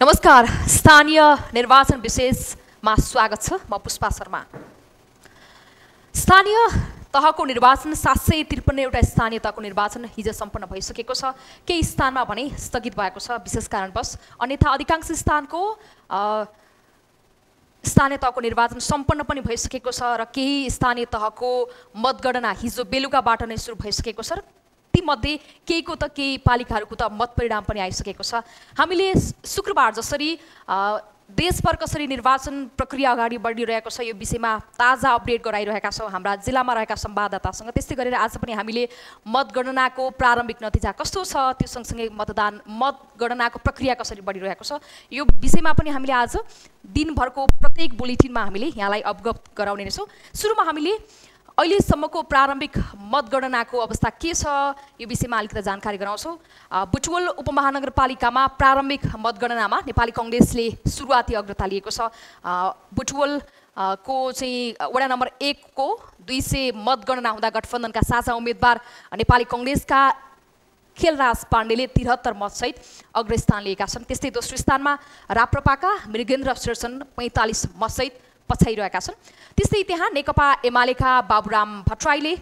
नमस्कार, स्थानीय निर्वाचन विशेषमा स्वागत छ। म पुष्पा शर्मा। स्थानीय तहको निर्वाचन 753 एउटा स्थानीय तहको निर्वाचन हिजो सम्पन्न भइसकेको छ। केही स्थानमा भने स्थगित भएको छ विशेष कारणवश, अन्यथा अधिकांश स्थानको स्थानीय तहको निर्वाचन सम्पन्न पनि भइसकेको छ र केही स्थानीय तहको मतगणना हिजो बेलुकाबाट नै सुरु भइसकेको छ। मध्ये केहीको त केही पालिकाहरूको त मत परिणाम पनि आइसकेको छ। हामीले शुक्रबार जसरी देशभर कसरी निर्वाचन प्रक्रिया अगाडि बढिरहेको छ यो विषयमा ताजा अपडेट गराइरहेका छौँ हाम्रा जिल्लामा रहेका संवाददातासँग। त्यस्तै गरेर आज पनि हामीले मतगणनाको प्रारम्भिक नतिजा कस्तो छ, त्यो सँगसँगै मतगणनाको प्रक्रिया कसरी बढिरहेको छ यो विषयमा पनि हामीले आज दिनभरको प्रत्येक बुलेटिनमा हामीले यहाँलाई अवगत गराउने नै छौँ। सुरुमा हामीले अहिलेसम्मको प्रारम्भिक मतगणनाको अवस्था के छ यो विषयमा अलिकति जानकारी गराउँछौँ। बुटवल उपमहानगरपालिकामा प्रारम्भिक मतगणनामा नेपाली कांग्रेसले सुरुवाती अग्रता लिएको छ। बुटवल को चाहिँ वडा नम्बर 1 को 200 मतगणना हुँदा गठबन्धनका साझा उम्मेदवार नेपाली कांग्रेसका खेलराज पाण्डेले 73 मतसहित अग्रस्थान लिएका छन्। त्यस्तै दोस्रो स्थानमा राप्रपाका मृगेन्द्र शेरचन 45 मतसहित पछाइरहेका छन्। त्यस्तै त्यहाँ नेकपा एमालेका बाबुराम भट्टराईले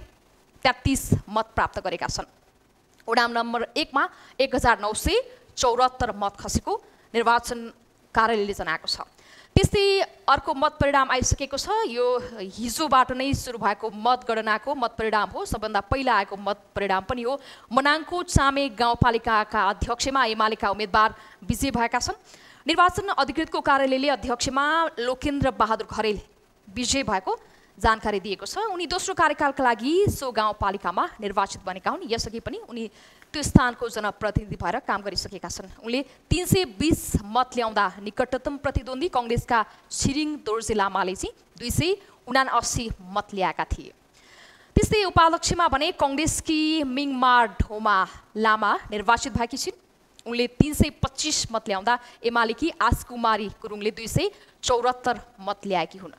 33 मत प्राप्त गरेका छन्। वडा नम्बर 1 मा 1974 मत खसेको निर्वाचन कार्यालयले जनाएको छ। त्यस्तै अर्को मत परिणाम आइसकेको छ। यो हिजोबाट नै सुरु भएको मतगणनाको मत परिणाम हो। सबभन्दा पहिला आएको मत परिणाम पनि हो। मनाङको चामे गाउँपालिकाका अध्यक्षमा एमालेका उम्मेदवार विजयी भएका छन्। निर्वाचन अधिकृतको कार्यालयले अध्यक्षमा लोकेन्द्र बहादुर खरेल विजय भएको जानकारी दिएको छ। उनी दोस्रो कार्यकालका लागि सो गाउँपालिकामा निर्वाचित बनेका हुन्। यसअघि पनि उनी त्यो स्थानको जनप्रतिनिधि भएर काम गरिसकेका छन्। उनले 320 मत ल्याउँदा निकटतम प्रतिद्वन्दी कांग्रेसका छिरिङ दोर्जे लामाले चाहिँ 279 मत ल्याएका थिए। त्यस्तै उपाध्यक्षमा भने कांग्रेसकी मिङमार ढोमा लामा निर्वाचित भएकी छिन्। उनले 325 मत ल्याउँदा एमालेकी आसकुमारी गुरुङले 274 मत ल्याएकी हुन्।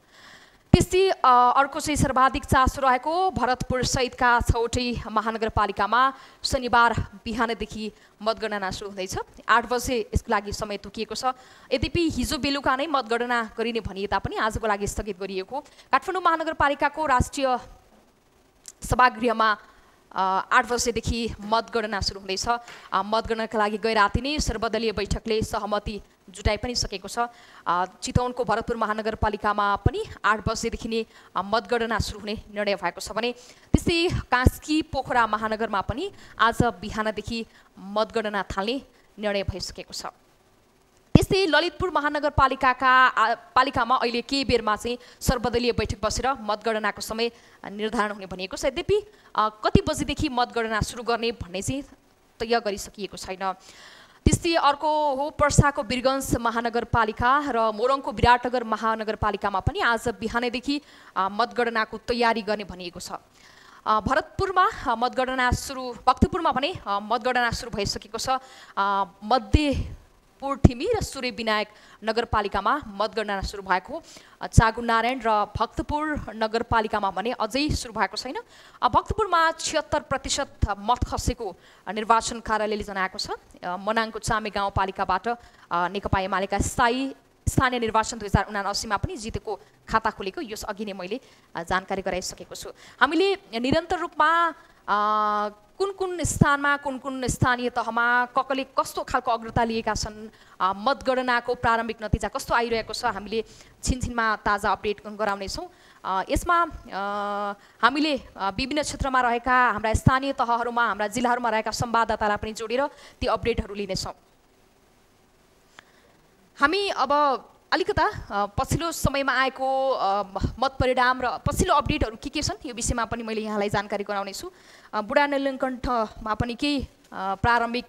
त्यस्तै अर्को चाहिँ सर्वाधिक चासो रहेको भरतपुर सहितका 6वटै महानगरपालिकामा शनिबार बिहानदेखि मतगणना सुरु हुँदैछ। 8 बजे यसको लागि समय तोकिएको छ। यद्यपि हिजो बेलुका नै मतगणना गरिने भनिए तापनि आजको लागि स्थगित गरिएको। काठमाडौँ महानगरपालिकाको राष्ट्रिय सभागृहमा 8 बजेदेखि मतगणना सुरु हुँदैछ। मतगणनाका लागि गए राति नै सर्वदलीय बैठकले सहमति जुटाइ पनि सकेको छ। चितवनको भरतपुर महानगरपालिकामा पनि 8 बजेदेखि नै मतगणना सुरु हुने निर्णय भएको छ भने त्यस्तै कास्की पोखरा महानगरमा पनि आज बिहानदेखि मतगणना थाल्ने निर्णय भइसकेको छ। त्यस्तै ललितपुर महानगरपालिकामा अहिले केही बेरमा चाहिँ सर्वदलीय बैठक बसेर मतगणनाको समय निर्धारण हुने भनिएको छ। यद्यपि कति बजेदेखि मतगणना सुरु गर्ने भन्ने चाहिँ तय गरिसकिएको छैन। त्यस्तै अर्को हो पर्साको वीरगञ्ज महानगरपालिका र मोरङको विराटनगर महानगरपालिकामा पनि आज बिहानैदेखि मतगणनाको तयारी गर्ने भनिएको छ। भरतपुरमा भक्तपुरमा भने मतगणना सुरु भइसकेको छ। मध्यपुर ठिमी र सूर्य विनायक नगरपालिकामा मतगणना सुरु भएको हो। चागुनारायण र भक्तपुर नगरपालिकामा भने अझै सुरु भएको छैन। भक्तपुरमा 76% मत खसेको निर्वाचन कार्यालयले जनाएको छ। मनाङको चामे गाउँपालिकाबाट नेकपा एमालेका स्थानीय निर्वाचन 2079 मा पनि जितेको खाता खोलेको यस अघि नै मैले जानकारी गराइसकेको छु। हामीले निरन्तर रूपमा कुन स्थानमा कुन स्थानीय तहमा कसले कस्तो खालको अग्रता लिएका छन्, मतगणनाको प्रारम्भिक नतिजा कस्तो आइरहेको छ हामीले छिनछिनमा ताजा अपडेट गराउनेछौँ। यसमा हामीले विभिन्न क्षेत्रमा रहेका हाम्रा स्थानीय तहहरूमा हाम्रा जिल्लाहरूमा रहेका संवाददातालाई पनि जोडेर ती अपडेटहरू लिनेछौँ। हामी अब अलिकता पछिल्लो समयमा आएको मत परिणाम र पछिल्लो अपडेटहरू के छन् यो विषयमा पनि मैले यहाँलाई जानकारी गराउने छु। बुढा नीलकण्ठमा पनि केही प्रारम्भिक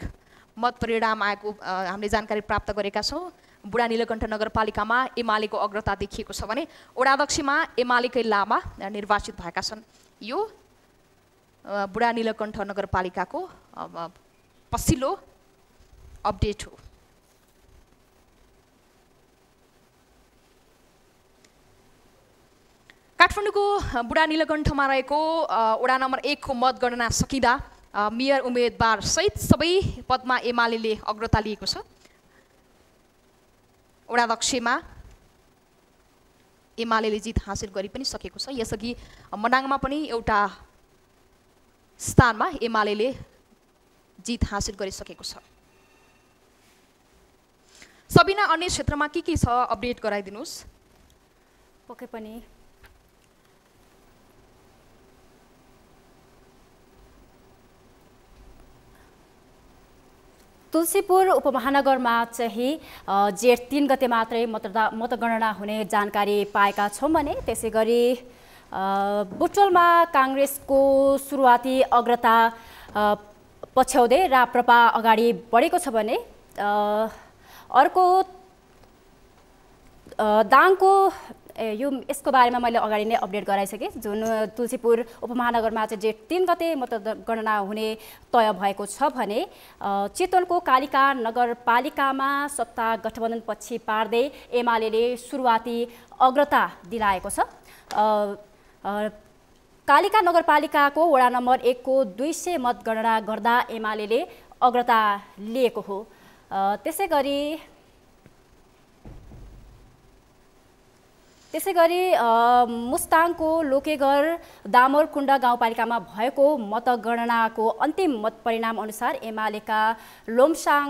मत परिणाम आएको हामीले जानकारी प्राप्त गरेका छौँ। बुढा नीलकण्ठ नगरपालिकामा एमालेको अग्रता देखिएको छ भने वडाध्यक्षमा एमालेकै लामा निर्वाचित भएका छन्। यो बुढा नीलकण्ठ नगरपालिकाको पछिल्लो अपडेट हो। काठमाडौँको बुढा नीलकण्ठमा रहेको वडा नम्बर 1 को मतगणना सकिँदा मेयर उम्मेदवार सहित सबै पदमा एमालेले अग्रता लिएको छ। वडाध्यक्षमा एमालेले जित हासिल गरि पनि सकेको छ। यसअघि मनाङमा पनि एउटा स्थानमा एमालेले जित हासिल गरिसकेको छ। सबिना, अन्य क्षेत्रमा के छ अपडेट गराइदिनुहोस्। पक्कै पनि तुलसीपुर उपमहानगरमा चाहिँ जेठ 3 गते मात्रै मतगणना हुने जानकारी पाएका छौँ भने त्यसै गरी बुटवलमा काङ्ग्रेसको सुरुवाती अग्रता पछ्याउँदै राप्रपा अगाडि बढेको छ भने अर्को दाङको यसको बारेमा मैले अगाडि नै अपडेट गराइसकेँ। जुन तुलसीपुर उपमहानगरमा चाहिँ जेठ 3 गते मतगणना हुने तय भएको छ भने चितवनको कालिका नगरपालिकामा सत्ता गठबन्धन पछि पार्दै एमालेले सुरुवाती अग्रता दिलाएको छ। कालिका नगरपालिकाको वडा नम्बर 1 को 200 मतगणना गर्दा एमालेले अग्रता लिएको हो। त्यसै गरी मुस्ताङको लोकेगर दामोरकुण्ड गाउँपालिकामा भएको मतगणनाको अन्तिम मत परिणाम अनुसार एमालेका लोमसाङ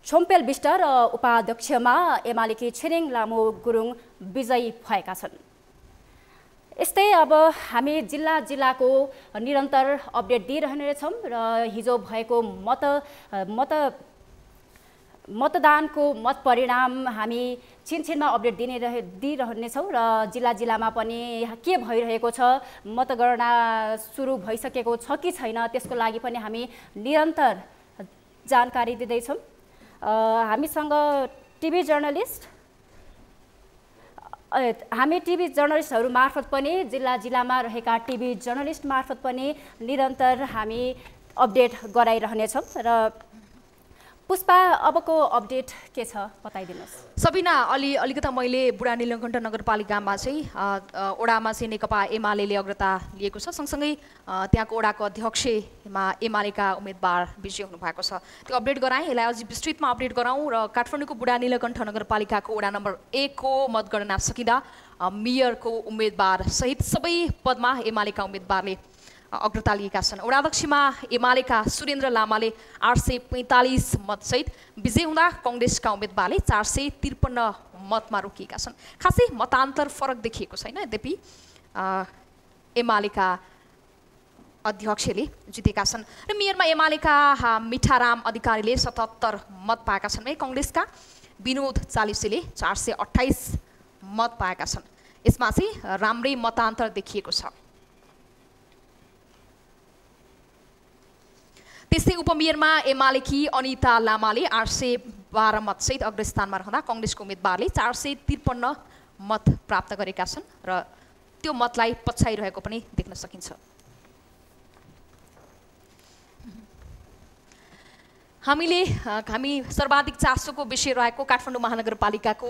छोम्पेल विष्ट र उपाध्यक्षमा एमालेकी छिरिङ लामो गुरुङ विजयी भएका छन्। यस्तै अब हामी जिल्लाको निरन्तर अपडेट दिइरहनेछौँ र हिजो भएको मतदानको मत परिणाम हामी छिनछिनमा अपडेट दिइरहनेछौँ र जिल्लामा पनि के भइरहेको छ, मतगणना सुरु भइसकेको छ कि छैन त्यसको लागि पनि हामी निरन्तर जानकारी दिँदैछौँ। हामीसँग टिभी जर्नलिस्टहरू मार्फत पनि जिल्लामा रहेका टिभी जर्नलिस्ट मार्फत पनि निरन्तर हामी अपडेट गराइरहनेछौँ। र पुष्पा, अबको अपडेट के छ बताइदिनुहोस्। सबिना, अलिकता मैले बुढा नीलकण्ठ नगरपालिकामा चाहिँ ओडामा चाहिँ नेकपा एमालेले अग्रता लिएको छ। सँगसँगै त्यहाँको ओडाको अध्यक्षमा एमालेका उम्मेदवार विजय हुनुभएको छ। त्यो अपडेट गराएँ। यसलाई अझै विस्तृतमा अपडेट गराउँ र काठमाडौँको बुढा नीलकण्ठ नगरपालिकाको वडा नम्बर 1 को मतगणना सकिँदा मेयरको उम्मेदवार सहित सबै पदमा एमालेका उम्मेदवारले अग्रता लिएका छन्। वडाध्यक्षमा एमालेका सुरेन्द्र लामाले 845 मतसहित विजय हुँदा कङ्ग्रेसका उम्मेदवारले 453 मतमा रोकिएका छन्। खासै मतान्तर फरक देखिएको छैन। यद्यपि एमालेका अध्यक्षले जितेका छन् र मेयरमा एमालेका मिठाराम अधिकारीले 77 मत पाएका छन् भने कङ्ग्रेसका विनोद चालिसेले 428 मत पाएका छन्। यसमा चाहिँ राम्रै मतान्तर देखिएको छ। त्यस्तै उपमेयरमा एमालेकी अनिता लामाले 812 मतसहित अग्रस्थानमा रहँदा कङ्ग्रेसको उम्मेदवारले 453 मत प्राप्त गरेका छन् र त्यो मतलाई पछ्याइरहेको पनि देख्न सकिन्छ। हामी सर्वाधिक चासोको विषय रहेको काठमाडौँ महानगरपालिकाको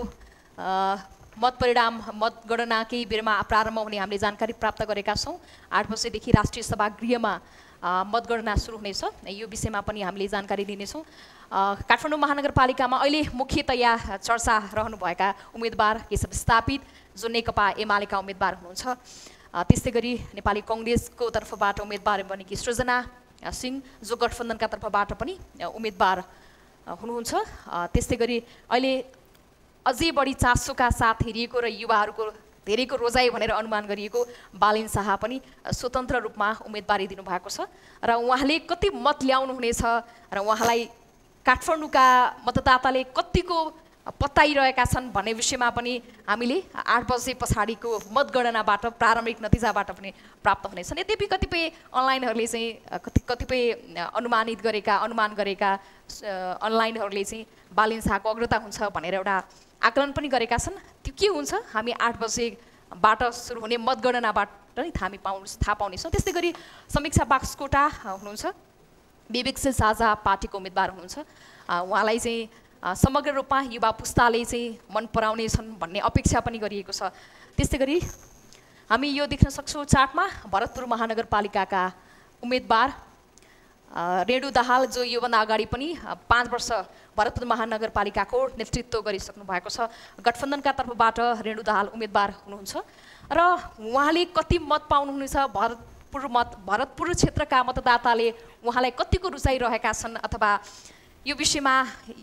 मत परिणाम मतगणना केही बेरमा प्रारम्भ हुने हामीले जानकारी प्राप्त गरेका छौँ। 8 बजेदेखि राष्ट्रिय सभागृहमा मतगणना सुरु हुनेछ। यो विषयमा पनि हामीले जानकारी दिनेछौँ। काठमाडौँ महानगरपालिकामा अहिले मुख्यतया चर्चा रहनुभएका उम्मेदवार केशव स्थापित जो नेकपा एमालेका उम्मेदवार हुनुहुन्छ। त्यस्तै गरी नेपाली कङ्ग्रेसको तर्फबाट उम्मेदवार बनेकी सृजना सिंह जो गठबन्धनका तर्फबाट पनि उम्मेदवार हुनुहुन्छ। त्यस्तै गरी अहिले अझै बढी चासोका साथ हेरिएको र युवाहरूको धेरैको रोजाइ भनेर अनुमान गरिएको बालिन शाह पनि स्वतन्त्र रूपमा उम्मेदवारी दिनुभएको छ र उहाँले कति मत ल्याउनु हुनेछ र उहाँलाई काठमाडौँका मतदाताले कतिको पत्याइरहेका छन् भन्ने विषयमा पनि हामीले 8 बजे पछाडिको मतगणनाबाट प्रारम्भिक नतिजाबाट पनि प्राप्त हुनेछन्। यद्यपि कतिपय अनलाइनहरूले चाहिँ अनुमान गरेका अनलाइनहरूले चाहिँ बालिन शाहको अग्रता हुन्छ भनेर एउटा आकलन पनि गरेका छन्। त्यो के हुन्छ हामी 8 बजेबाट सुरु हुने मतगणनाबाट नै थाहा पाउनेछौँ। त्यस्तै गरी समीक्षा बास्कोटा हुनुहुन्छ, विवेकशील साझा पार्टीको उम्मेदवार हुनुहुन्छ। उहाँलाई चाहिँ समग्र रूपमा युवा पुस्ताले चाहिँ मन पराउने छन् भन्ने अपेक्षा पनि गरिएको छ। त्यस्तै गरी हामी यो देख्न सक्छौँ चार्टमा भरतपुर महानगरपालिकाका उम्मेदवार रेणु दाहाल जो योभन्दा अगाडि पनि 5 वर्ष भरतपुर महानगरपालिकाको नेतृत्व गरिसक्नु भएको छ। गठबन्धनका तर्फबाट रेणु दाहाल उम्मेदवार हुनुहुन्छ र उहाँले कति मत पाउनुहुनेछ, भरतपुर क्षेत्रका मतदाताले उहाँलाई कतिको रुचाइरहेका छन् अथवा यो विषयमा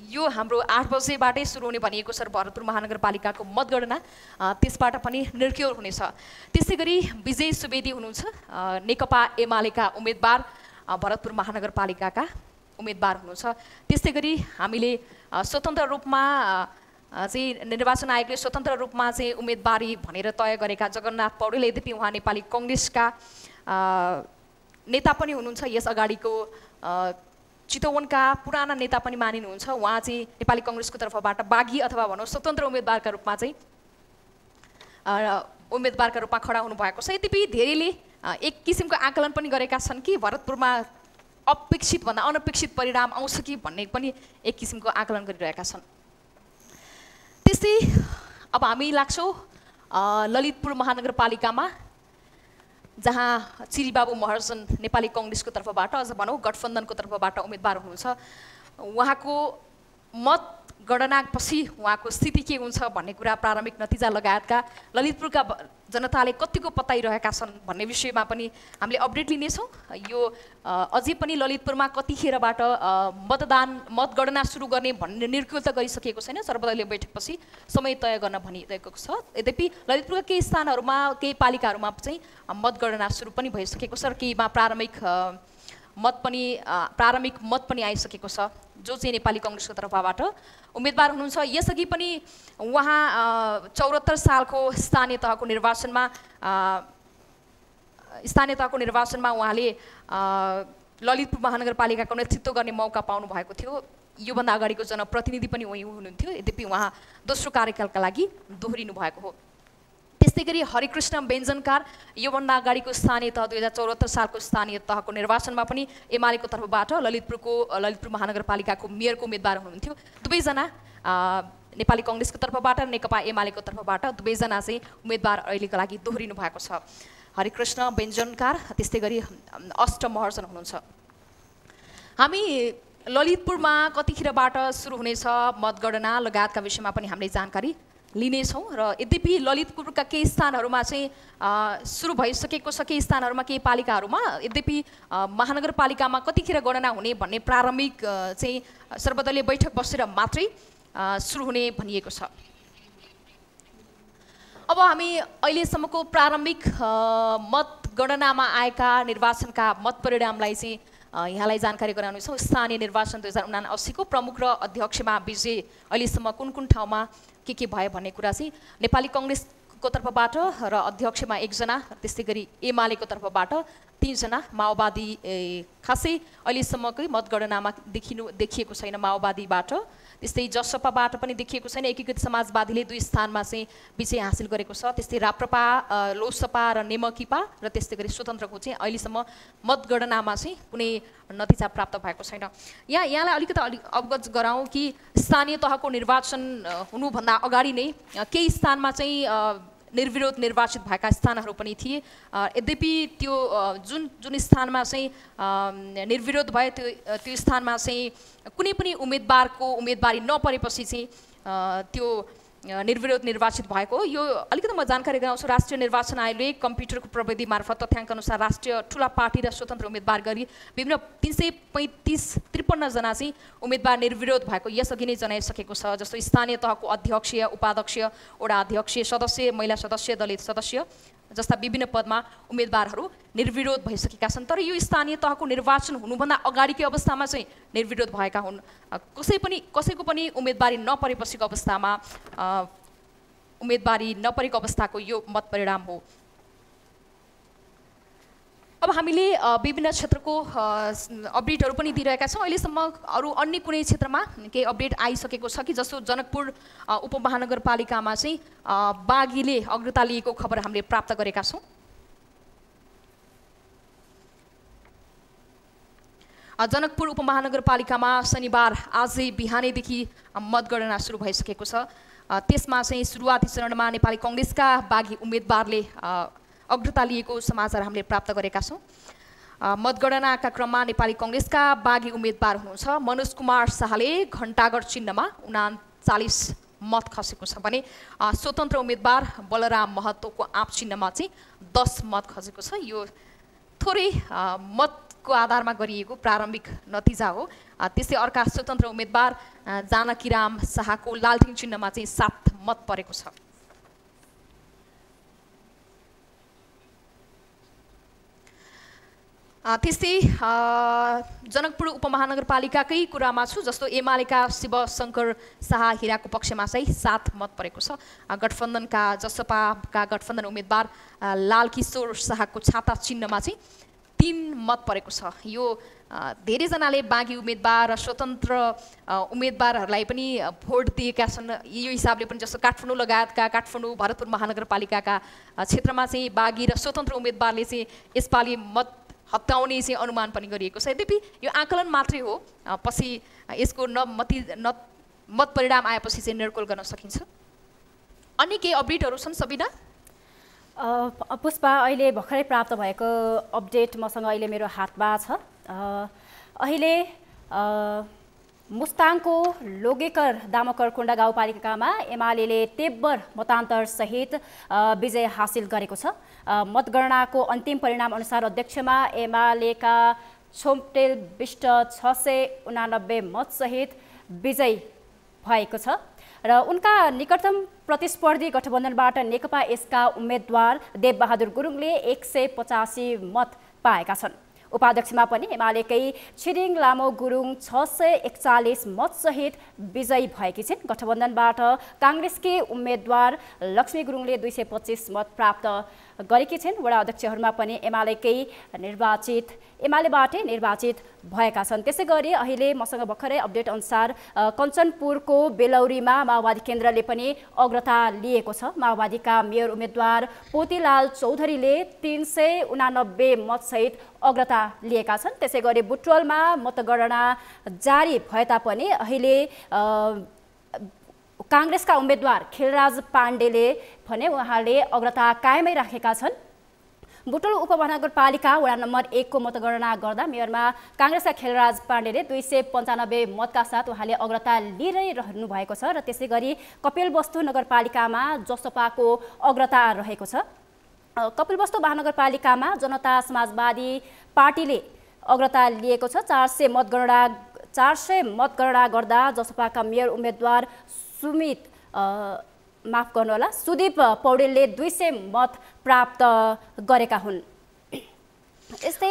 यो हाम्रो 8 बजेबाटै सुरु हुने भनिएको छ भरतपुर महानगरपालिकाको मतगणना, त्यसबाट पनि निर्क्योर हुनेछ। त्यसै गरी विजय सुवेदी हुनुहुन्छ नेकपा एमालेका उम्मेदवार, भरतपुर महानगरपालिकाका उम्मेदवार हुनुहुन्छ। त्यसै गरी हामीले स्वतन्त्र रूपमा चाहिँ निर्वाचन आयोगले स्वतन्त्र रूपमा चाहिँ उम्मेदवारी भनेर तय गरेका जगन्नाथ पौडेल, यद्यपि उहाँ नेपाली कङ्ग्रेसका नेता पनि हुनुहुन्छ, यस अगाडिको चितवनका पुराना नेता पनि मानिनुहुन्छ। उहाँ चाहिँ नेपाली कङ्ग्रेसको तर्फबाट बागी अथवा भनौँ स्वतन्त्र उम्मेदवारका रूपमा चाहिँ खडा हुनुभएको छ। यद्यपि धेरैले एक किसिमको आकलन पनि गरेका छन् कि भरतपुरमा अपेक्षित भन्दा अनपेक्षित परिणाम आउँछ कि भन्ने पनि एक किसिमको आकलन गरिरहेका छन्। त्यस्तै अब हामी लाग्छौँ ललितपुर महानगरपालिकामा, जहाँ चिरीबाबु महर्जन नेपाली कङ्ग्रेसको तर्फबाट अझ भनौँ गठबन्धनको तर्फबाट उम्मेदवार हुनुहुन्छ। उहाँको मतगणनापछि उहाँको स्थिति के हुन्छ भन्ने कुरा, प्रारम्भिक नतिजा लगायतका ललितपुरका जनताले कतिको पत्याइरहेका छन् भन्ने विषयमा पनि हामीले अपडेट लिनेछौँ। यो अझै पनि ललितपुरमा कतिखेरबाट मतगणना सुरु गर्ने भन्ने निर्क्युल त गरिसकेको छैन, सर्वदलीय बैठकपछि समय तय गर्न भनिरहेको छ। यद्यपि ललितपुरका केही स्थानहरूमा, केही पालिकाहरूमा चाहिँ मतगणना सुरु पनि भइसकेको छ र केहीमा प्रारम्भिक मत पनि आइसकेको छ, जो चाहिँ नेपाली कङ्ग्रेसको तर्फबाट उम्मेदवार हुनुहुन्छ। यसअघि पनि उहाँ 74 सालको स्थानीय तहको निर्वाचनमा उहाँले ललितपुर महानगरपालिकाको नेतृत्व गर्ने मौका पाउनु भएको थियो। योभन्दा अगाडिको जनप्रतिनिधि पनि उही हुनुहुन्थ्यो, यद्यपि उहाँ दोस्रो कार्यकालका लागि दोहोरिनु भएको हो। त्यस्तै गरी हरिकृष्ण व्यञ्जनकार योभन्दा अगाडिको स्थानीय तह 2074 सालको स्थानीय तहको निर्वाचनमा पनि एमालेको तर्फबाट ललितपुर महानगरपालिकाको मेयरको उम्मेदवार हुनुहुन्थ्यो। दुवैजना नेपाली कङ्ग्रेसको तर्फबाट नेकपा एमालेको तर्फबाट दुवैजना चाहिँ उम्मेदवार अहिलेको लागि दोहोरिनु भएको छ, हरिकृष्ण व्यञ्जनकार त्यस्तै गरी अष्ट महर्जन हुनुहुन्छ। हामी ललितपुरमा कतिखेरबाट सुरु हुनेछ मतगणना लगायतका विषयमा पनि हामीले जानकारी लिनेछौँ र यद्यपि ललितपुरका केही स्थानहरूमा चाहिँ सुरु भइसकेको छ, केही स्थानहरूमा, केही पालिकाहरूमा, यद्यपि महानगरपालिकामा कतिखेर गणना हुने भन्ने प्रारम्भिक चाहिँ सर्वदलीय बैठक बसेर मात्रै सुरु हुने भनिएको छ। अब हामी अहिलेसम्मको प्रारम्भिक मतगणनामा आएका निर्वाचनका मत परिणामलाई चाहिँ यहाँलाई जानकारी गराउनेछौँ। स्थानीय निर्वाचन 2079 को प्रमुख र अध्यक्षमा विजय अहिलेसम्म कुन कुन ठाउँमा के भयो भन्ने कुरा चाहिँ नेपाली कङ्ग्रेसको तर्फबाट र अध्यक्षमा 1 जना, त्यस्तै गरी एमालेको तर्फबाट 3 जना, माओवादी खासै अहिलेसम्मकै मतगणनामा देखिएको छैन माओवादीबाट, त्यस्तै जसपाबाट पनि देखिएको छैन। एकीकृत समाजवादीले 2 स्थानमा चाहिँ विजय हासिल गरेको छ। त्यस्तै राप्रपा, लोसपा र नेमकिपा र त्यस्तै गरी स्वतन्त्रको चाहिँ अहिलेसम्म मतगणनामा चाहिँ कुनै नतिजा प्राप्त भएको छैन। यहाँलाई अलिकति अवगत गराउँ कि स्थानीय तहको निर्वाचन हुनुभन्दा अगाडि नै केही स्थानमा चाहिँ निर्विरोध निर्वाचित भएका स्थानहरू पनि थिए। यद्यपि त्यो जुन स्थानमा चाहिँ निर्विरोध भयो त्यो स्थानमा चाहिँ कुनै पनि उम्मेदवारको उम्मेदवारी नपरेपछि चाहिँ त्यो निर्विरोध निर्वाचित भएको हो। यो अलिकति म जानकारी गराउँछु। राष्ट्रिय निर्वाचन आयोगले कम्प्युटरको प्रविधि मार्फत तथ्याङ्क अनुसार राष्ट्रिय ठुला पार्टी र स्वतन्त्र उम्मेदवार गरी विभिन्न 353 जना चाहिँ उम्मेदवार निर्विरोध भएको यसअघि नै जनाइसकेको छ। जस्तो स्थानीय तहको अध्यक्षीय, उपाध्यक्षीय, वडा अध्यक्षीय सदस्य, महिला सदस्य, दलित सदस्य जस्ता विभिन्न पदमा उम्मेदवारहरू निर्विरोध भइसकेका छन्। तर यो स्थानीय तहको निर्वाचन हुनुभन्दा अगाडिकै अवस्थामा चाहिँ निर्विरोध भएका हुन्। कसैको पनि उम्मेदवारी नपरेपछिको अवस्थामा उम्मेदवारी नपरेको अवस्थाको यो मत परिणाम हो। अब हामीले विभिन्न क्षेत्रको अपडेटहरू पनि दिइरहेका छौँ। अहिलेसम्म अरू अन्य कुनै क्षेत्रमा केही अपडेट आइसकेको छ कि जस्तो जनकपुर उपमहानगरपालिकामा चाहिँ बागीले अग्रता लिएको खबर हामीले प्राप्त गरेका छौँ। जनकपुर उपमहानगरपालिकामा शनिबार आजै बिहानैदेखि मतगणना सुरु भइसकेको छ। त्यसमा चाहिँ सुरुवाती चरणमा नेपाली कङ्ग्रेसका बागी उम्मेदवारले अग्रता लिएको समाचार हामीले प्राप्त गरेका छौँ। मतगणनाका क्रममा नेपाली कङ्ग्रेसका बागी उम्मेदवार हुनुहुन्छ मनोज कुमार शाहले घण्टागढ चिन्हमा 39 मत खसेको छ भने स्वतन्त्र उम्मेदवार बलराम महतोको आँप चिन्हमा चाहिँ 10 मत खसेको छ। यो थोरै मतको आधारमा गरिएको प्रारम्भिक नतिजा हो। त्यस्तै अर्का स्वतन्त्र उम्मेदवार जानकीराम शाहको लालटिङ चिन्हमा चाहिँ 7 मत परेको छ। त्यस्तै जनकपुर उपमहानगरपालिकाकै कुरामा छु, जस्तो एमालेका शिवशङ्कर शाह हिराको पक्षमा चाहिँ 7 मत परेको छ। गठबन्धनका जसपाका गठबन्धन उम्मेदवार लालकिशोर शाहको छाता चिन्हमा चाहिँ 3 मत परेको छ। यो धेरैजनाले बाँकी उम्मेदवार र स्वतन्त्र उम्मेदवारहरूलाई पनि भोट दिएका छन्। यो हिसाबले पनि जस्तो काठमाडौँ लगायतका काठमाडौँ भरतपुर महानगरपालिकाका क्षेत्रमा चाहिँ बाँकी र स्वतन्त्र उम्मेदवारले चाहिँ यसपालि मत हत्याउने चाहिँ अनुमान पनि गरिएको छ। यद्यपि यो आकलन मात्रै हो, पछि यसको मत परिणाम आएपछि चाहिँ निर्कुल गर्न सकिन्छ। अन्य केही अपडेटहरू छन् सबिना? पुष्पा, अहिले भर्खरै प्राप्त भएको अपडेट मसँग अहिले मेरो हातमा छ। अहिले मुस्ताङको लोगेकर दामोकरकुण्डा गाउँपालिकामा एमाले तेब्बर मतान्तरसहित विजय हासिल गरेको छ। मतगणनाको अन्तिम परिणाम अनुसार अध्यक्षमा एमालेका छोम्टेल विष्ट 689 मतसहित विजयी भएको छ र उनका निकटतम प्रतिस्पर्धी गठबन्धनबाट नेकपा यसका उम्मेदवार देवबहादुर गुरुङले 185 मत पाएका छन्। उपाध्यक्षमा पनि एमालेकै छिरिङ लामो गुरुङ 641 मतसहित विजयी भएकी छिन्। गठबन्धनबाट काङ्ग्रेसकी उम्मेदवार लक्ष्मी गुरुङले 225 मत प्राप्त गरेकी छिन्। वडा अध्यक्षहरूमा पनि एमालेबाटै निर्वाचित भएका छन्। त्यसै गरी अहिले मसँग भर्खरै अपडेट अनुसार कञ्चनपुरको बेलौरीमा माओवादी केन्द्रले पनि अग्रता लिएको छ। माओवादीका मेयर उम्मेदवार पोतीलाल चौधरीले 389 मतसहित अग्रता लिएका छन्। त्यसै गरी बुटवलमा मतगणना जारी भए तापनि अहिले काङ्ग्रेसका उम्मेदवार खिलराज पाण्डेले भने उहाँले अग्रता कायमै राखेका छन्। बुटवल उपमहानगरपालिका वडा नम्बर 1 को मतगणना गर्दा मेयरमा काङ्ग्रेसका खिलराज पाण्डेले 295 मतका साथ उहाँले अग्रता लिइरहनु भएको छ र त्यसै गरी कपिलवस्तु नगरपालिकामा जसपाको अग्रता रहेको छ। कपिलवस्तु महानगरपालिकामा जनता समाजवादी पार्टीले अग्रता लिएको छ। 400 मतगणना गर्दा जसपाका मेयर उम्मेदवार सुदीप पौडेलले 200 मत प्राप्त गरेका हुन्।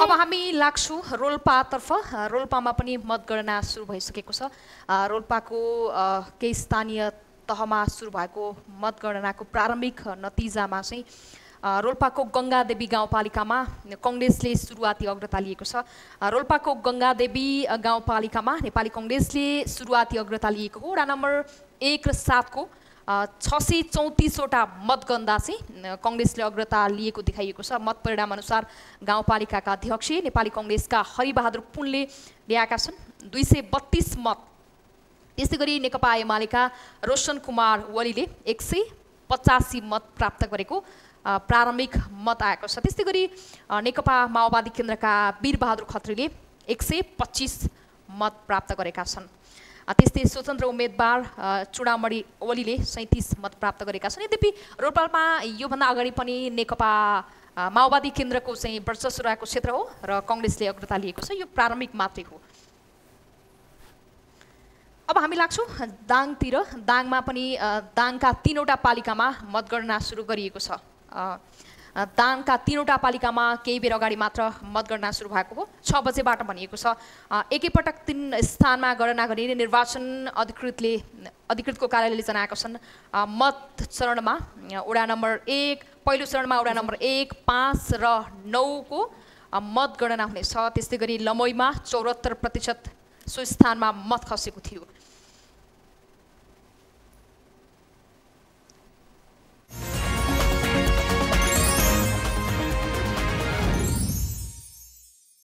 अब हामी लाग्छौँ रोल्पातर्फ। रोल्पामा पनि मतगणना सुरु भइसकेको छ। रोल्पाको केही स्थानीय तहमा सुरु भएको मतगणनाको प्रारम्भिक नतिजामा चाहिँ रोल्पाको गङ्गादेवी गाउँपालिकामा कङ्ग्रेसले सुरुवाती अग्रता लिएको छ। रोल्पाको गङ्गादेवी गाउँपालिकामा नेपाली कङ्ग्रेसले सुरुवाती अग्रता लिएको हो। वडा नम्बर 1 र 7 को 634वटा मतगणना चाहिँ कङ्ग्रेसले अग्रता लिएको देखाइएको छ। मत परिणाम अनुसार गाउँपालिकाका अध्यक्ष नेपाली कङ्ग्रेसका हरिबहादुर पुनले ल्याएका छन् 232 मत। त्यस्तै गरी नेकपा एमालेका रोशन कुमार वलीले 185 मत प्राप्त गरेको प्रारम्भिक मत आएको छ। त्यस्तै गरी नेकपा माओवादी केन्द्रका वीरबहादुर खत्रीले 125 मत प्राप्त गरेका छन्। त्यस्तै स्वतन्त्र उम्मेदवार चुडामणी ओलीले 37 मत प्राप्त गरेका छन्। यद्यपि रोल्पामा योभन्दा अगाडि पनि नेकपा माओवादी केन्द्रको चाहिँ वर्चस्व रहेको क्षेत्र हो र कङ्ग्रेसले अग्रता लिएको छ। यो प्रारम्भिक मात्रै हो। अब हामी लाग्छौँ दाङतिर। दाङमा पनि दाङका 3वटा पालिकामा मतगणना सुरु गरिएको छ। दाङका 3वटा पालिकामा केही बेर अगाडि मात्र मतगणना सुरु भएको हो। 6 बजेबाट भनिएको छ। एकैपटक 3 स्थानमा गणना गरिने निर्वाचन अधिकृतको कार्यालयले जनाएका छन्। मत चरणमा वडा नम्बर 1 पहिलो चरणमा वडा नम्बर 1, 5 र 9 को मतगणना हुनेछ। त्यस्तै गरी लमोईमा 74% सो स्थानमा मत खसेको थियो।